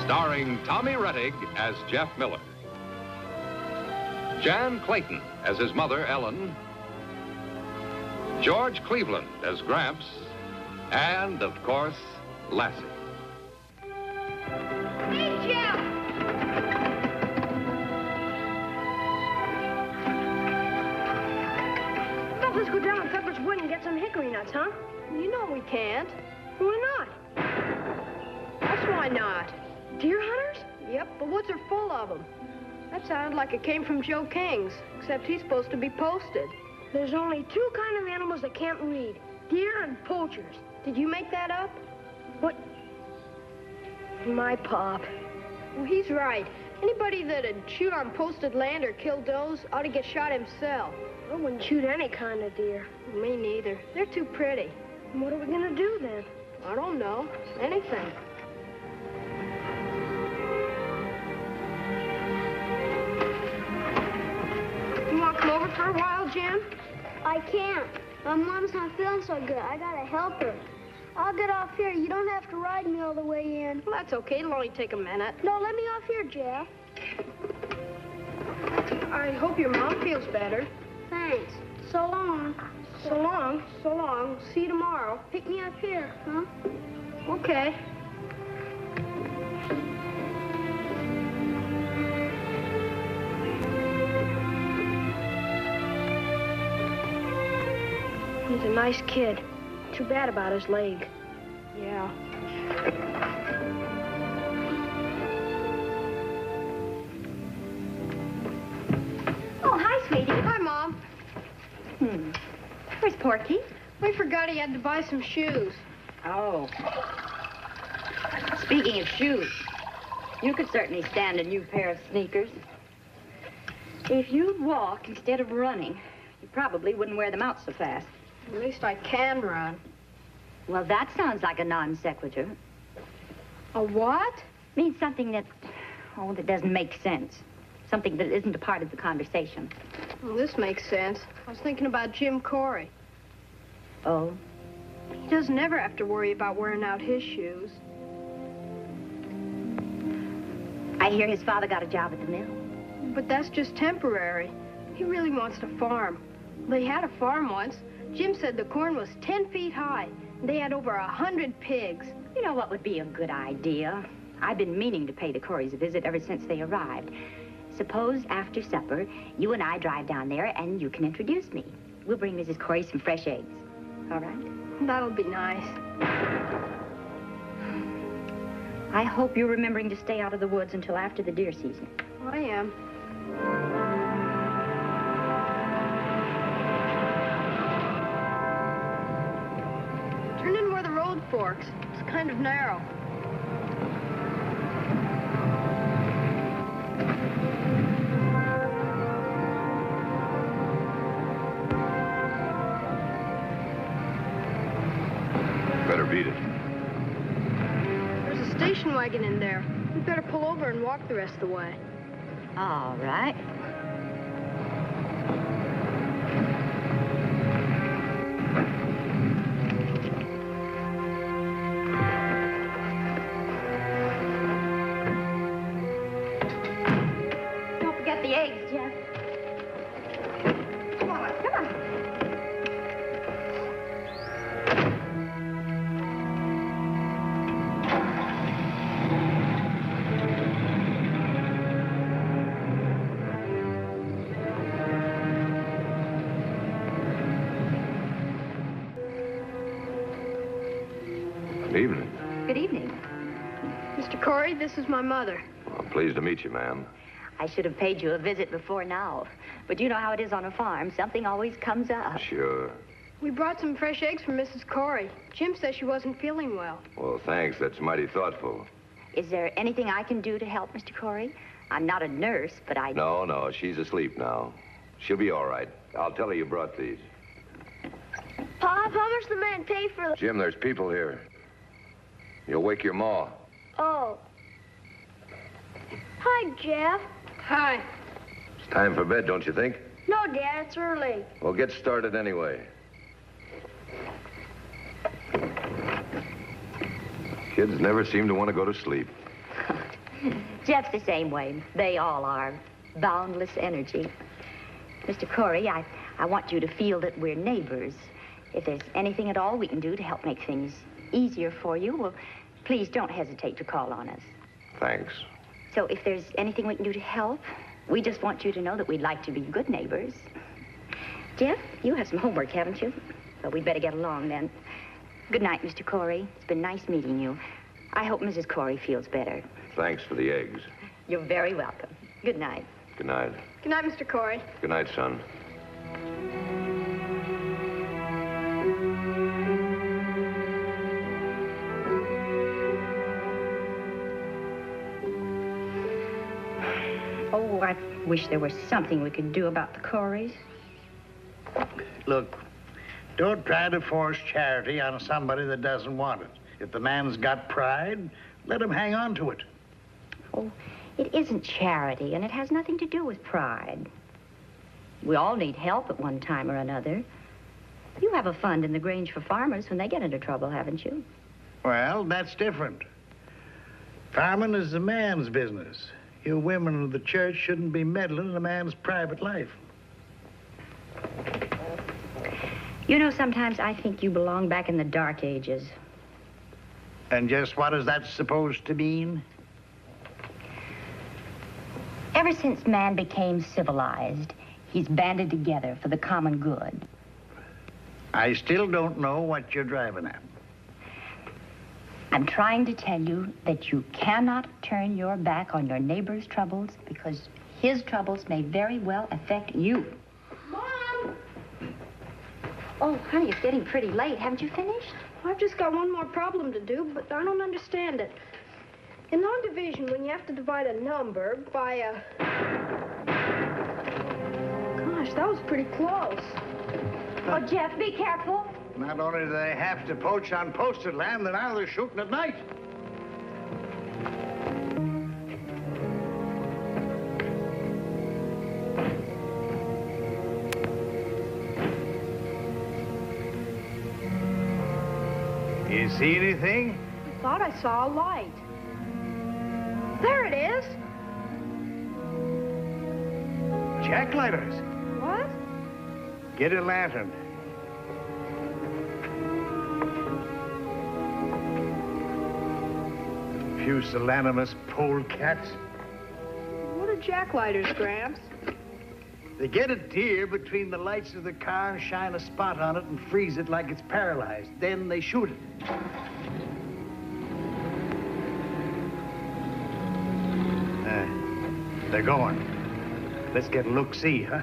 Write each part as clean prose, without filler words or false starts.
Starring Tommy Rettig as Jeff Miller. Jan Clayton as his mother, Ellen. George Cleveland as Gramps. And, of course, Lassie. Hey, Jeff! Let's go down to Pepper's Wood and get some hickory nuts, huh? You know we can't. Why not? That's why not. Deer hunters? Yep, the woods are full of them. That sounded like it came from Joe King's, except he's supposed to be posted. There's only two kind of animals that can't read, deer and poachers. Did you make that up? What? My pop. Well, he's right. Anybody that'd shoot on posted land or kill does ought to get shot himself. I wouldn't shoot any kind of deer. Me neither. They're too pretty. What are we gonna do then? I don't know. Anything. You want to come over for a while, Jim? I can't. My mom's not feeling so good. I gotta help her. I'll get off here. You don't have to ride me all the way in. Well, that's okay. It'll only take a minute. No, let me off here, Jeff. I hope your mom feels better. Thanks. So long. So long. So long. See you tomorrow. Pick me up here, huh? Okay. He's a nice kid. Too bad about his leg. Yeah. Oh, hi, sweetie. Hi, Mom. Where's Porky? We forgot he had to buy some shoes. Oh. Speaking of shoes, you could certainly stand a new pair of sneakers. If you'd walk instead of running, you probably wouldn't wear them out so fast. At least I can run. Well, that sounds like a non sequitur. A what? Means something that doesn't make sense. Something that isn't a part of the conversation. Well, this makes sense. I was thinking about Jim Corey. Oh? He doesn't ever have to worry about wearing out his shoes. I hear his father got a job at the mill. But that's just temporary. He really wants to farm. They had a farm once. Jim said the corn was 10 feet high. They had over 100 pigs. You know what would be a good idea? I've been meaning to pay the Coreys a visit ever since they arrived. Suppose after supper, you and I drive down there and you can introduce me. We'll bring Mrs. Corey some fresh eggs. All right? That'll be nice. I hope you're remembering to stay out of the woods until after the deer season. I am. Turn in where the road forks. It's kind of narrow. Better beat it. There's a station wagon in there. We'd better pull over and walk the rest of the way. All right. Don't forget the eggs, Jeff. Come on, come on. Good evening. Good evening. Mr. Corey, this is my mother. I'm pleased to meet you, ma'am. I should have paid you a visit before now. But you know how it is on a farm. Something always comes up. Sure. We brought some fresh eggs for Mrs. Corey. Jim says she wasn't feeling well. Well, thanks. That's mighty thoughtful. Is there anything I can do to help, Mr. Corey? I'm not a nurse, but I... No, she's asleep now. She'll be all right. I'll tell her you brought these. Pop, how much the man pay for the... Jim, there's people here. You'll wake your ma. Oh. Hi, Jeff. Hi. It's time for bed, don't you think? No, Dad, it's early. Well, get started anyway. Kids never seem to want to go to sleep. Jeff's the same way. They all are. Boundless energy. Mr. Corey, I want you to feel that we're neighbors. If there's anything at all we can do to help make things easier for you, well, please don't hesitate to call on us. Thanks. So if there's anything we can do to help, we just want you to know that we'd like to be good neighbors. Jeff, you have some homework, haven't you? Well, we'd better get along then. Good night, Mr. Corey. It's been nice meeting you. I hope Mrs. Corey feels better. Thanks for the eggs. You're very welcome. Good night. Good night. Good night, Mr. Corey. Good night, son. Oh, I wish there was something we could do about the Coreys. Look, don't try to force charity on somebody that doesn't want it. If the man's got pride, let him hang on to it. Oh, it isn't charity, and it has nothing to do with pride. We all need help at one time or another. You have a fund in the Grange for farmers when they get into trouble, haven't you? Well, that's different. Farming is a man's business. You women of the church shouldn't be meddling in a man's private life. You know, sometimes I think you belong back in the Dark Ages. And just what is that supposed to mean? Ever since man became civilized, he's banded together for the common good. I still don't know what you're driving at. I'm trying to tell you that you cannot turn your back on your neighbor's troubles because his troubles may very well affect you. Mom! Oh, honey, it's getting pretty late. Haven't you finished? I've just got one more problem to do, but I don't understand it. In long division, when you have to divide a number by a... Gosh, that was pretty close. Oh, Jeff, be careful. Not only do they have to poach on posted land, they're now they're shooting at night. You see anything? I thought I saw a light. There it is. Jacklighters. What? Get a lantern. Pusillanimous polecats. What are jacklighters, Gramps? They get a deer between the lights of the car, shine a spot on it, and freeze it like it's paralyzed. Then they shoot it. They're going. Let's get a look-see, huh?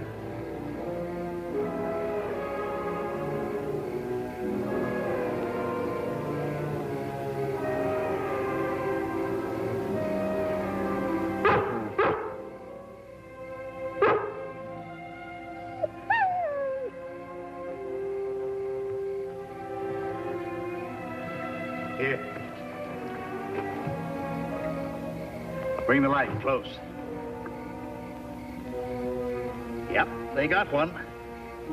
Here. Bring the light close. Yep, they got one.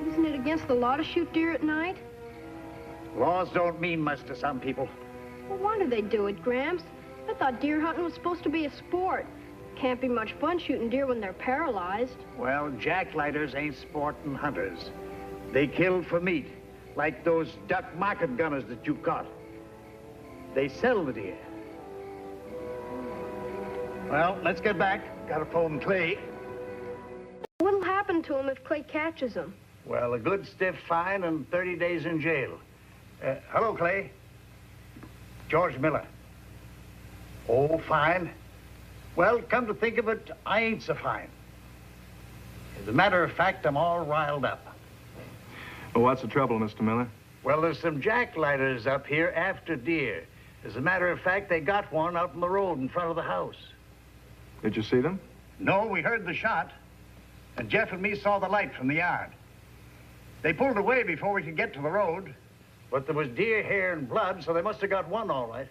Isn't it against the law to shoot deer at night? Laws don't mean much to some people. Well, why do they do it, Gramps? I thought deer hunting was supposed to be a sport. Can't be much fun shooting deer when they're paralyzed. Well, jacklighters ain't sporting hunters. They kill for meat, like those duck market gunners that you caught. They sell the deer. Well, let's get back. Gotta phone Clay. What'll happen to him if Clay catches him? Well, a good stiff fine and 30 days in jail. Hello, Clay. George Miller. Oh, fine. Well, come to think of it, I ain't so fine. As a matter of fact, I'm all riled up. Well, what's the trouble, Mr. Miller? Well, there's some jacklighters up here after deer. As a matter of fact, they got one out on the road in front of the house. Did you see them? No, we heard the shot. And Jeff and me saw the light from the yard. They pulled away before we could get to the road. But there was deer hair and blood, so they must have got one all right.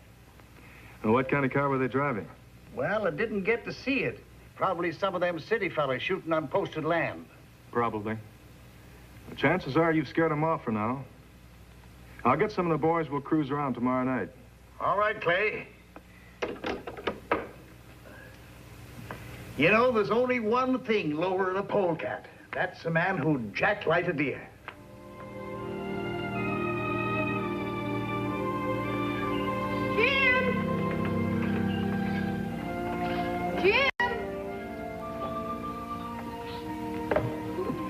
And what kind of car were they driving? Well, I didn't get to see it. Probably some of them city fellas shooting on posted land. Probably. The chances are you've scared them off for now. I'll get some of the boys. We'll cruise around tomorrow night. All right, Clay. You know, there's only one thing lower than a polecat. That's a man who jacklight a deer. Jim! Jim!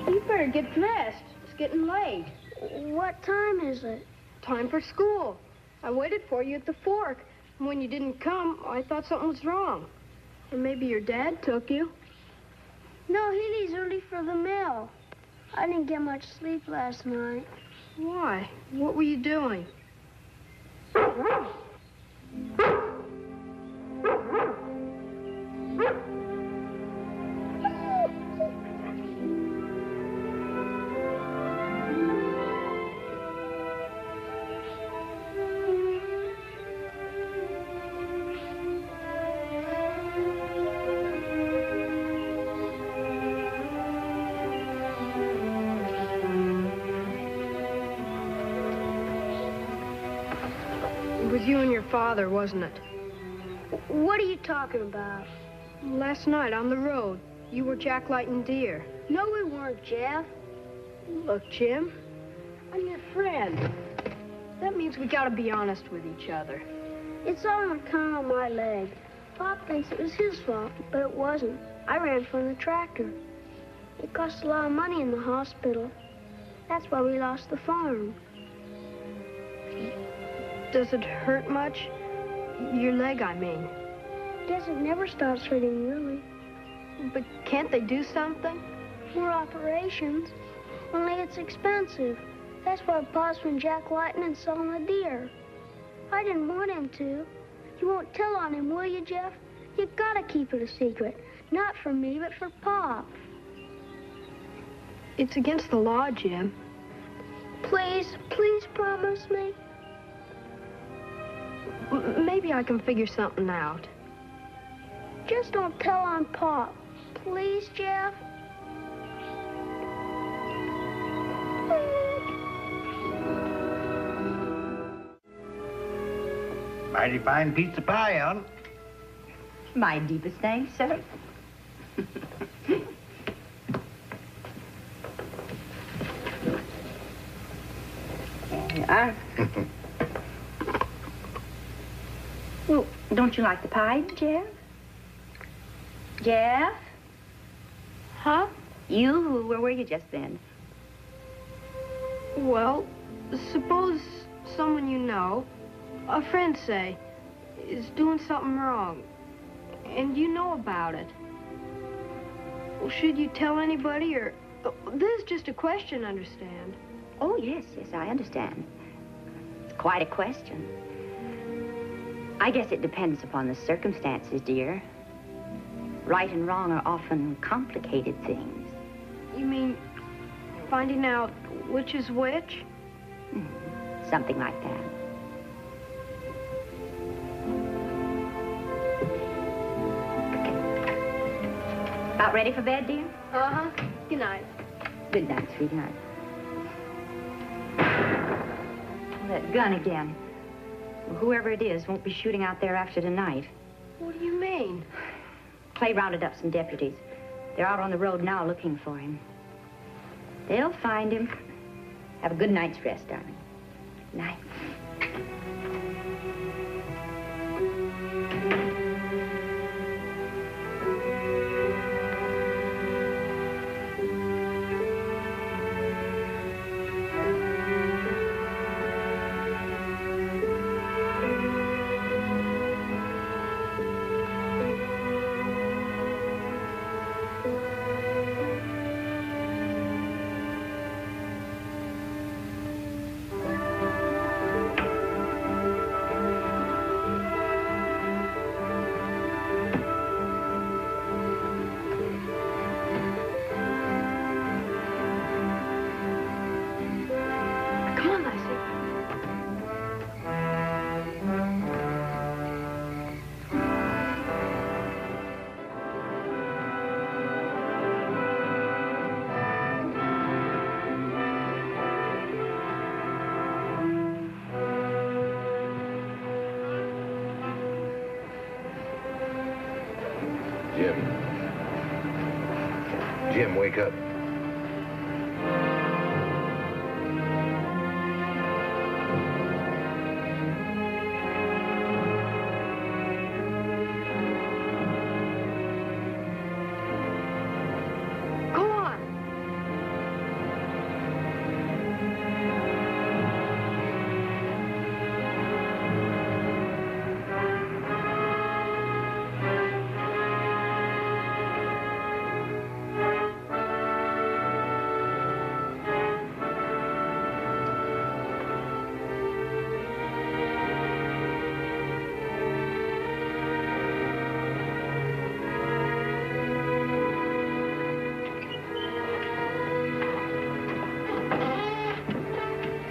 You better get dressed. It's getting late. What time is it? Time for school. I waited for you at the fork. And when you didn't come, I thought something was wrong. Or maybe your dad took you. No, he leaves early for the mill. I didn't get much sleep last night. Why? What were you doing? It was you and your father, wasn't it? What are you talking about? Last night on the road, you were jacklighting deer. No, we weren't, Jeff. Look, Jim, I'm your friend. That means we gotta be honest with each other. It's all on account of my leg. Pop thinks it was his fault, but it wasn't. I ran from the tractor. It cost a lot of money in the hospital. That's why we lost the farm. Does it hurt much? Your leg, I mean. Guess it never stops hurting, really. But can't they do something? More operations. Only it's expensive. That's why Pa's been jacklighting and selling the deer. I didn't want him to. You won't tell on him, will you, Jeff? You gotta keep it a secret. Not for me, but for Pop. It's against the law, Jim. Please, please promise me. Maybe I can figure something out. Just don't tell on Pop. Please, Jeff. Mighty fine piece of pie, Ellen. My deepest thanks, sir. There you are. Well, don't you like the pie, Jeff? Jeff? Huh? You, where were you just then? Well, suppose someone you know, a friend, say, is doing something wrong, and you know about it. Well, should you tell anybody, or... This is just a question, understand? Oh, yes, I understand. It's quite a question. I guess it depends upon the circumstances, dear. Right and wrong are often complicated things. You mean finding out which is which? Something like that. About ready for bed, dear? Uh-huh. Good night. Good night, sweetheart. That gun again. Well, whoever it is won't be shooting out there after tonight. What do you mean? Clay rounded up some deputies. They're out on the road now looking for him. They'll find him. Have a good night's rest, darling. Good night. Come on, Lassie. Jim, Jim, wake up. Go on.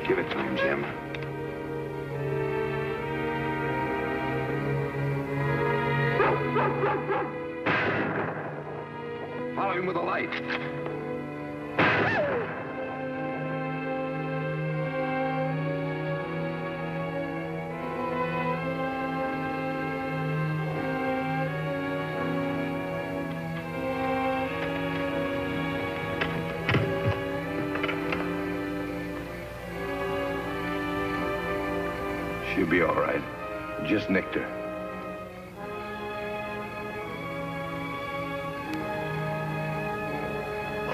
Give it to him, Jim. Follow him with a light. She'll be all right. Just nicked her.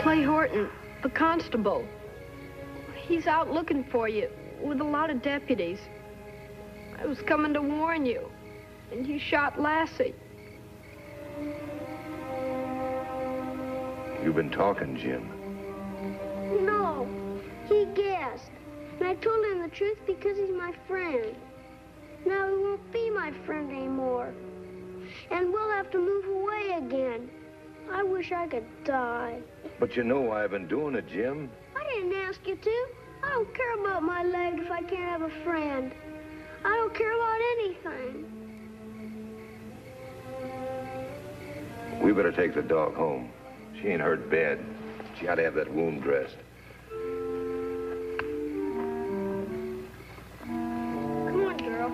Clay Horton, the constable. He's out looking for you with a lot of deputies. I was coming to warn you, and you shot Lassie. You've been talking, Jim. No, he guessed. And I told him the truth because he's my friend. Now he won't be my friend anymore. And we'll have to move away again. I wish I could die. But you know why I've been doing it, Jim. I didn't ask you to. I don't care about my leg if I can't have a friend. I don't care about anything. We better take the dog home. She ain't hurt bad. She ought to have that wound dressed. Come on, girl.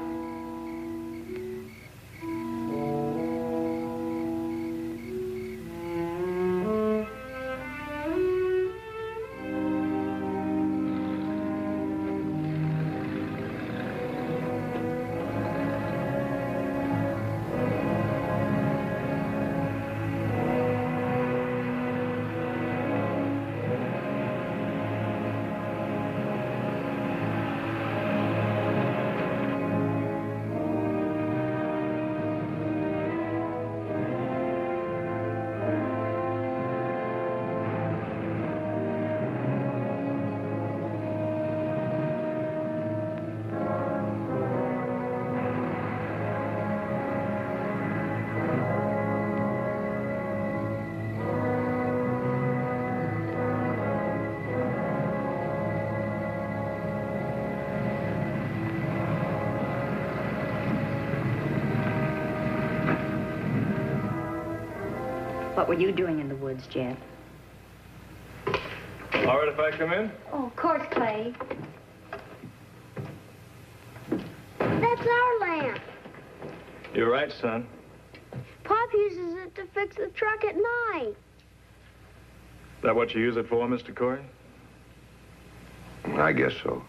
What were you doing in the woods, Jeff? All right if I come in? Oh, of course, Clay. That's our lamp. You're right, son. Pop uses it to fix the truck at night. That what you use it for, Mr. Corey? I guess so.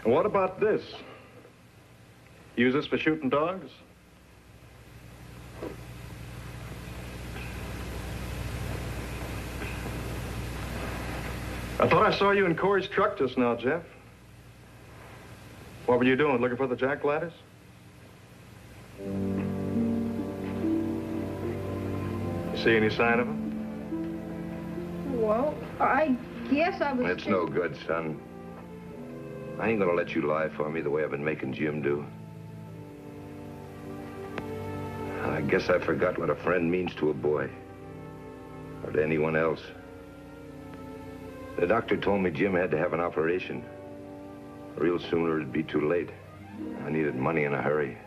And what about this? Use this for shooting dogs? I thought I saw you in Corey's truck just now, Jeff. What were you doing, looking for the jack ladders? You see any sign of them? Well, I guess I was... It's no good, son. I ain't gonna let you lie for me the way I've been making Jim do. I guess I forgot what a friend means to a boy. Or to anyone else. The doctor told me Jim had to have an operation. Real soon or it'd be too late. I needed money in a hurry.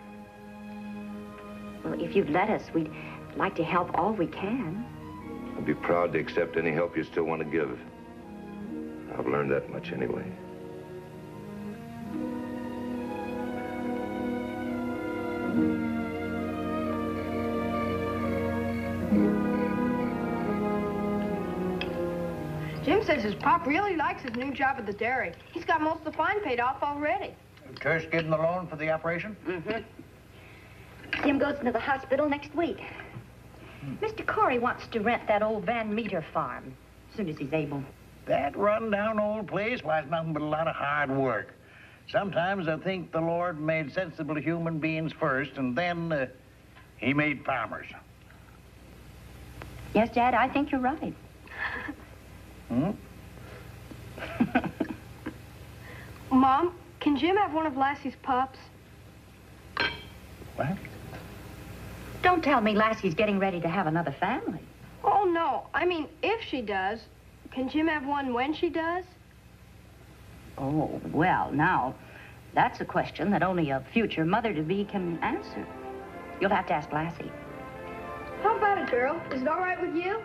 Well, if you'd let us, we'd like to help all we can. I'd be proud to accept any help you still want to give. I've learned that much anyway. Jim says his pop really likes his new job at the dairy. He's got most of the fine paid off already. Kirsch getting the loan for the operation? Mm-hmm. Jim goes into the hospital next week. Mr. Corey wants to rent that old Van Meter farm as soon as he's able. That run-down old place was nothing but a lot of hard work. Sometimes I think the Lord made sensible human beings first, and then he made farmers. Yes, Dad, I think you're right. Mom, can Jim have one of Lassie's pups? What? Don't tell me Lassie's getting ready to have another family. Oh, no. I mean, if she does, can Jim have one when she does? Oh, well, now, that's a question that only a future mother-to-be can answer. You'll have to ask Lassie. How about it, girl? Is it all right with you?